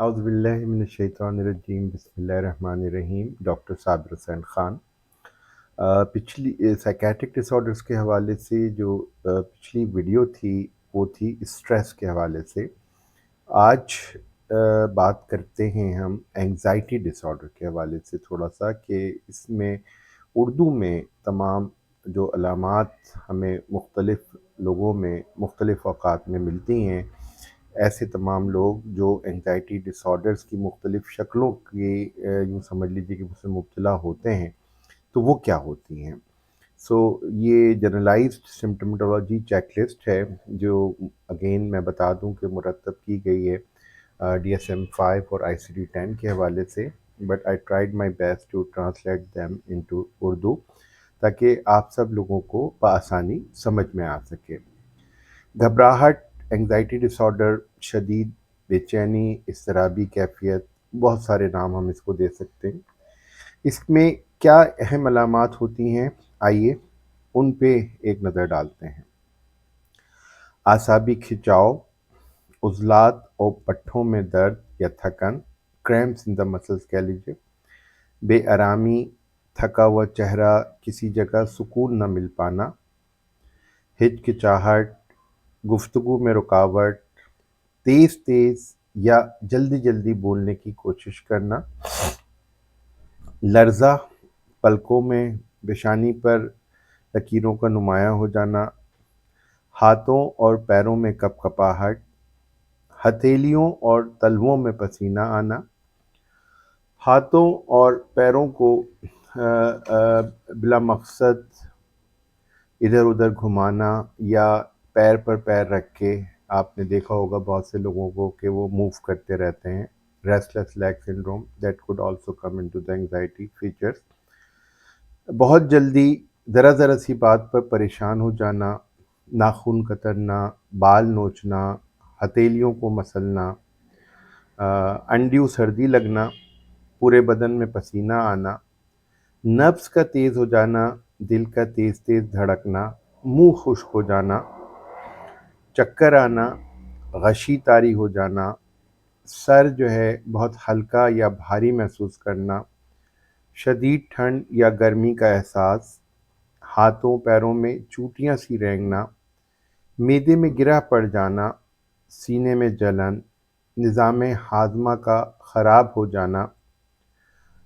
اعوذ باللہ من الشیطان الرجیم بسم اللہ الرحمن الرحیم۔ ڈاکٹر صابر حسین خان۔ پچھلی سائیکیٹرک ڈس آرڈرس کے حوالے سے جو پچھلی ویڈیو تھی وہ تھی اسٹریس کے حوالے سے۔ آج بات کرتے ہیں ہم اینگزائٹی ڈس آرڈر کے حوالے سے تھوڑا سا، کہ اس میں اردو میں تمام جو علامات ہمیں مختلف لوگوں میں مختلف اوقات میں ملتی ہیں، ایسے تمام لوگ جو اینگزائٹی ڈس آرڈرز کی مختلف شکلوں کی یوں سمجھ لیجیے کہ اس سے مبتلا ہوتے ہیں، تو وہ کیا ہوتی ہیں۔ یہ جنرلائزڈ سمپٹمٹولوجی چیک لسٹ ہے جو اگین میں بتا دوں کہ مرتب کی گئی ہے DSM-5 اور ICD-10 کے حوالے سے، but I tried my best to translate them into Urdu تاکہ آپ سب لوگوں کو بآسانی سمجھ میں آ سکے۔ گھبراہٹ، اینگزائٹی ڈس آرڈر، شدید بے چینی، اضطرابی کیفیت، بہت سارے نام ہم اس کو دے سکتے ہیں۔ اس میں کیا اہم علامات ہوتی ہیں، آئیے ان پہ ایک نظر ڈالتے ہیں۔ اعصابی کھچاؤ، عضلات اور پٹھوں میں درد یا تھکن، کریمپس ان دا مسلز کہہ لیجیے، بے آرامی، تھکا ہوا چہرہ، کسی جگہ سکون نہ مل پانا، ہچکچاہٹ، گفتگو میں رکاوٹ، تیز یا جلدی جلدی بولنے کی کوشش کرنا، لرزہ، پلکوں میں پیشانی پر لکیروں کا نمایاں ہو جانا، ہاتھوں اور پیروں میں کپکپاہٹ، ہتھیلیوں اور تلووں میں پسینہ آنا، ہاتھوں اور پیروں کو بلا مقصد ادھر ادھر گھمانا یا پیر پر پیر رکھ کے، آپ نے دیکھا ہوگا بہت سے لوگوں کو کہ وہ موو کرتے رہتے ہیں، restless league syndrome, that could also come into the anxiety features. بہت جلدی ذرا سی بات پر پریشان ہو جانا، ناخن کترنا، بال نوچنا، ہتھیلیوں کو مسلنا، انڈیو سردی لگنا، پورے بدن میں پسینہ آنا، نبض کا تیز ہو جانا، دل کا تیز دھڑکنا، منہ خشک ہو جانا، چکر آنا، غشی طاری ہو جانا، سر جو ہے بہت ہلکا یا بھاری محسوس کرنا، شدید ٹھنڈ یا گرمی کا احساس، ہاتھوں پیروں میں چوٹیاں سی رینگنا، معدے میں گرہ پڑ جانا، سینے میں جلن، نظام ہاضمہ کا خراب ہو جانا،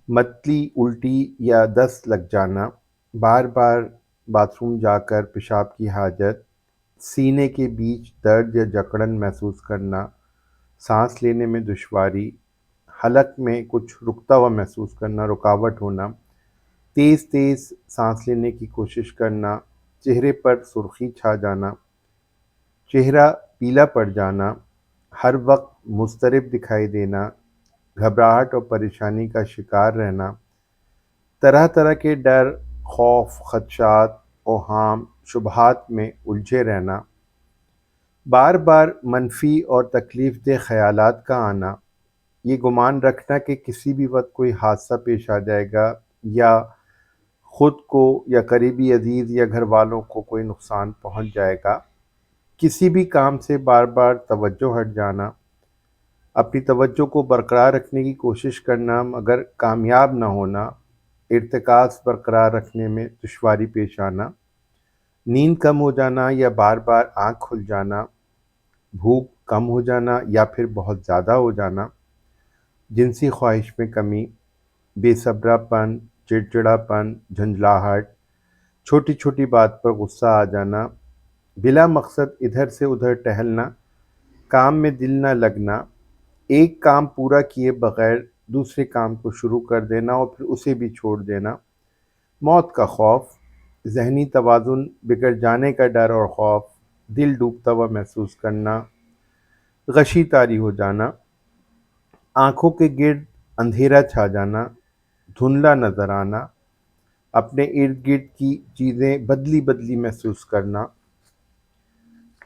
متلی، الٹی یا دست لگ جانا، بار بار باتھ روم جا کر پیشاب کی حاجت، سینے کے بیچ درد یا جکڑن محسوس کرنا، سانس لینے میں دشواری، حلق میں کچھ رکتا ہوا محسوس کرنا، رکاوٹ ہونا، تیز سانس لینے کی کوشش کرنا، چہرے پر سرخی چھا جانا، چہرہ پیلا پڑ جانا، ہر وقت مضطرب دکھائی دینا، گھبراہٹ اور پریشانی کا شکار رہنا، طرح کے ڈر، خوف، خدشات، اوہام، شبہات میں الجھے رہنا، بار بار منفی اور تکلیف دہ خیالات کا آنا، یہ گمان رکھنا کہ کسی بھی وقت کوئی حادثہ پیش آ جائے گا یا خود کو یا قریبی عزیز یا گھر والوں کو کوئی نقصان پہنچ جائے گا، کسی بھی کام سے بار بار توجہ ہٹ جانا، اپنی توجہ کو برقرار رکھنے کی کوشش کرنا مگر کامیاب نہ ہونا، ارتکاز برقرار رکھنے میں دشواری پیش آنا، نیند کم ہو جانا یا بار بار آنکھ کھل جانا، بھوک کم ہو جانا یا پھر بہت زیادہ ہو جانا، جنسی خواہش میں کمی، بے صبرا پن، چڑچڑاپن، جھنجھلاہٹ، چھوٹی بات پر غصہ آ جانا، بلا مقصد ادھر سے ادھر ٹہلنا، کام میں دل نہ لگنا، ایک کام پورا کیے بغیر دوسرے کام کو شروع کر دینا اور پھر اسے بھی چھوڑ دینا، موت کا خوف، ذہنی توازن بگڑ جانے کا ڈر اور خوف، دل ڈوبتا ہوا محسوس کرنا، غشی طاری ہو جانا، آنکھوں کے گرد اندھیرا چھا جانا، دھندلا نظر آنا، اپنے ارد گرد کی چیزیں بدلی محسوس کرنا،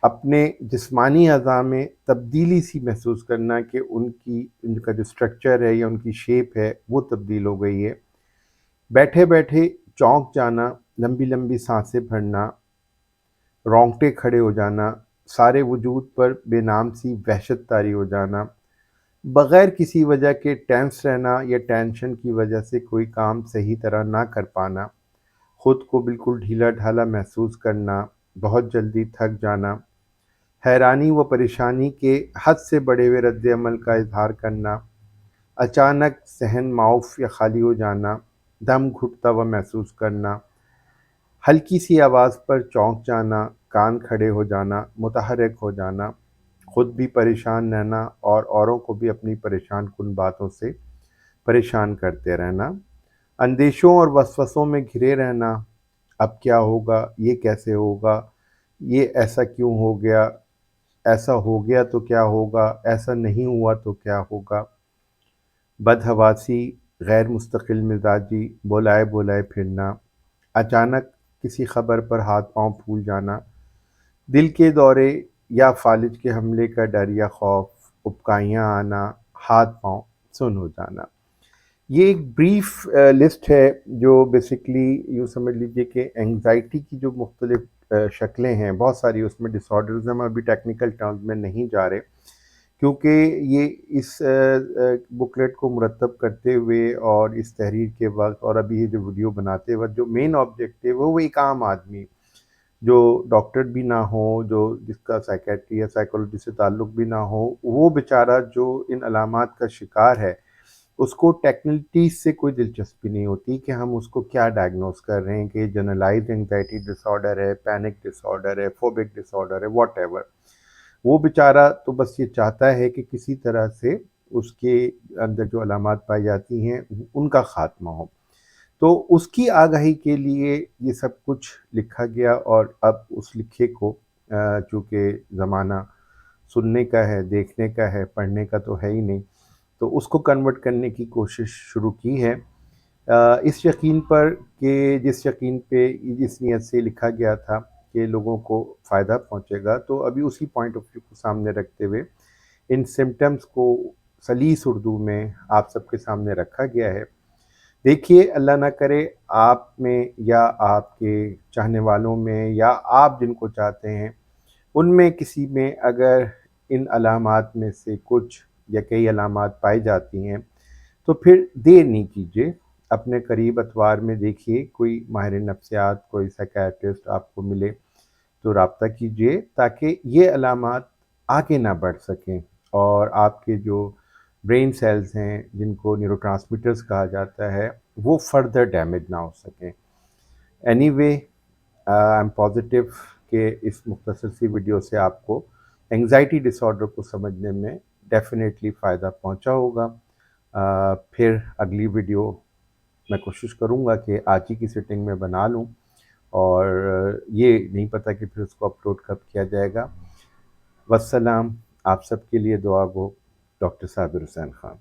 اپنے جسمانی اعضاء میں تبدیلی سی محسوس کرنا کہ ان کا جو سٹرکچر ہے یا ان کی شیپ ہے وہ تبدیل ہو گئی ہے، بیٹھے چونک جانا، لمبی سانسیں بھرنا، رونگٹے کھڑے ہو جانا، سارے وجود پر بے نام سی وحشت طاری ہو جانا، بغیر کسی وجہ کے ٹینس رہنا یا ٹینشن کی وجہ سے کوئی کام صحیح طرح نہ کر پانا، خود کو بالکل ڈھیلا ڈھالا محسوس کرنا، بہت جلدی تھک جانا، حیرانی و پریشانی کے حد سے بڑے ہوئے رد عمل کا اظہار کرنا، اچانک صحن معاف یا خالی ہو جانا، دم گھٹتا ہوا محسوس کرنا، ہلکی سی آواز پر چونک جانا، کان کھڑے ہو جانا، متحرک ہو جانا، خود بھی پریشان رہنا اور اوروں کو بھی اپنی پریشان کن باتوں سے پریشان کرتے رہنا، اندیشوں اور وسوسوں میں گھرے رہنا، اب کیا ہوگا، یہ کیسے ہوگا، یہ ایسا کیوں ہو گیا، ایسا ہو گیا تو کیا ہوگا، ایسا نہیں ہوا تو کیا ہوگا، بدحواسی، غیر مستقل مزاجی، بولائے بولائے پھرنا، اچانک کسی خبر پر ہاتھ پاؤں پھول جانا، دل کے دورے یا فالج کے حملے کا ڈر یا خوف، ابکائیاں آنا، ہاتھ پاؤں سن ہو جانا۔ یہ ایک بریف لسٹ ہے جو بیسکلی یوں سمجھ لیجئے کہ انگزائٹی کی جو مختلف شکلیں ہیں، بہت ساری اس میں ڈس آرڈرز ہیں، ہم ابھی ٹیکنیکل ٹرمز میں نہیں جا رہے کیونکہ یہ اس بکلیٹ کو مرتب کرتے ہوئے اور اس تحریر کے وقت اور ابھی یہ جو ویڈیو بناتے وقت جو مین آبجیکٹیو ہے وہ ایک عام آدمی جو ڈاکٹر بھی نہ ہو، جو جس کا سائیکیٹری یا سائیکولوجی سے تعلق بھی نہ ہو، وہ بیچارہ جو ان علامات کا شکار ہے، اس کو ٹیکنیکلٹیز سے کوئی دلچسپی نہیں ہوتی کہ ہم اس کو کیا ڈائگنوز کر رہے ہیں کہ جنرلائز انگزائٹی ڈس آرڈر ہے، پینک ڈس آرڈر ہے، فوبک ڈس آرڈر ہے، واٹ ایور۔ وہ بیچارہ تو بس یہ چاہتا ہے کہ کسی طرح سے اس کے اندر جو علامات پائی جاتی ہیں ان کا خاتمہ ہو، تو اس کی آگاہی کے لیے یہ سب کچھ لکھا گیا، اور اب اس لکھے کو چونکہ زمانہ سننے کا ہے، دیکھنے کا ہے، پڑھنے کا تو ہے ہی نہیں، تو اس کو کنورٹ کرنے کی کوشش شروع کی ہے، اس یقین پر کہ جس یقین پہ جس نیت سے لکھا گیا تھا کہ لوگوں کو فائدہ پہنچے گا، تو ابھی اسی پوائنٹ آف ویو کو سامنے رکھتے ہوئے ان سمٹمز کو سلیس اردو میں آپ سب کے سامنے رکھا گیا ہے۔ دیکھیے، اللہ نہ کرے آپ میں یا آپ کے چاہنے والوں میں یا آپ جن کو چاہتے ہیں ان میں کسی میں اگر ان علامات میں سے کچھ یا کئی علامات پائی جاتی ہیں تو پھر دیر نہیں کیجیے، اپنے قریب اتوار میں دیکھیے، کوئی ماہر نفسیات، کوئی سائیکیٹرسٹ آپ کو ملے تو رابطہ کیجیے تاکہ یہ علامات آگے نہ بڑھ سکیں اور آپ کے جو برین سیلز ہیں جن کو نیورو ٹرانسمیٹرز کہا جاتا ہے وہ فردر ڈیمیج نہ ہو سکیں۔ Any way, I am positive کہ اس مختصر سی ویڈیو سے آپ کو انگزائٹی ڈس آرڈر کو سمجھنے میں ڈیفینیٹلی فائدہ پہنچا ہوگا۔ پھر اگلی ویڈیو میں کوشش کروں گا کہ آج ہی کی سیٹنگ میں بنا لوں، اور یہ نہیں پتہ کہ پھر اس کو اپلوڈ کب کیا جائے گا۔ والسلام، آپ سب کے لیے دعا گو، ڈاکٹر صابر حسین خان۔